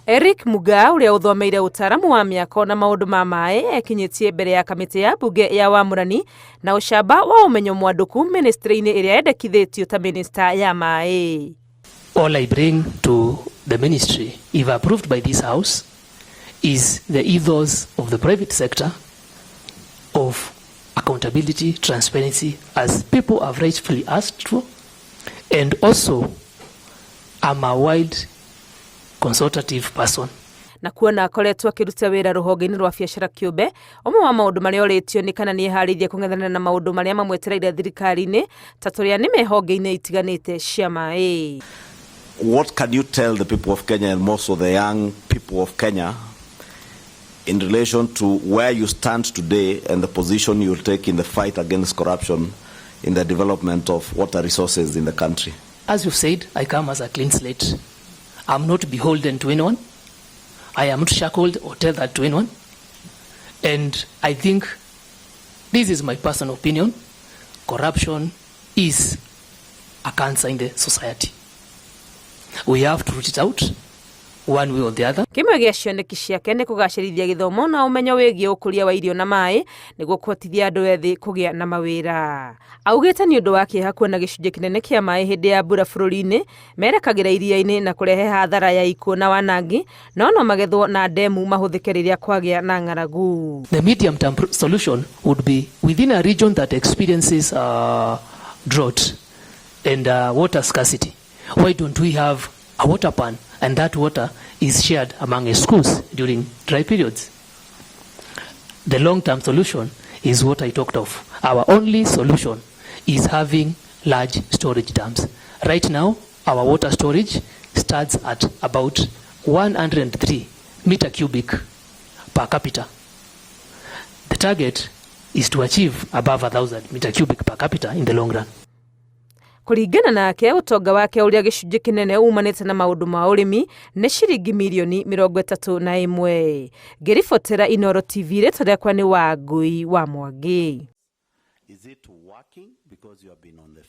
Eric Muga uria uthomeire utaramu wa miako na maundu ma mai ekinyitie mbere ya kamiti ya bunge ya wamurani na ucamba wa umenyo mwanduku ministry-ini iria endekithitio ta minister ya mai. All I bring to the ministry, if approved by this house, is the ethos of the private sector of accountability, transparency, as people have rightfully asked for, and also I'm a wide consultative person. Na kuona akoretwo akiruta wira ruhonge-ini rwa biacara kiumbe, umwe wa maundu maria oretio ni kana ni harithia kung'ethanira na maundu maria mamwetereire thirikari-ini ta turia ni mehonge-ini itiganite cia mai. What can you tell the people of Kenya and most of the young people of Kenya in relation to where you stand today and the position you will take in the fight against corruption in the development of water resources in the country? As you've said, I come as a clean slate. I'm not beholden to anyone. I am not shackled or tethered to anyone. And I think this is my personal opinion. Corruption is a cancer in the society. We have to root it out one way or the other. Kimwe gia cioneki ciake ni kugacirithia githomo na umenyo wigie ukuria wa irio na mai niguo kuhotithia andu ethi kugia na mawira. Augite ni undu wa kieha kuona gicunji kinene kia mai hindi ya mbura bururi-ini merekagira iria-ini na kurehe hathara ya ikuo na wanangi no magethwo na demu mahuthike riria kwagia na ng'aragu. The medium term solution would be within a region that experiences drought and water scarcity. Why don't we have a water pan and that water is shared among schools during dry periods? The long-term solution is what I talked of. Our only solution is having large storage dams. Right now, our water storage starts at about 103 meter cubic per capita. The target is to achieve above 1,000 meter cubic per capita in the long run. Kuringana nake utonga wake uria gicunji kinene umanite na maundu ma urimi ni ciringi milioni 31. Ngiribotera Inooro TV rĩtwa ni Wangui wa Mwangi. Is it working because you have been on the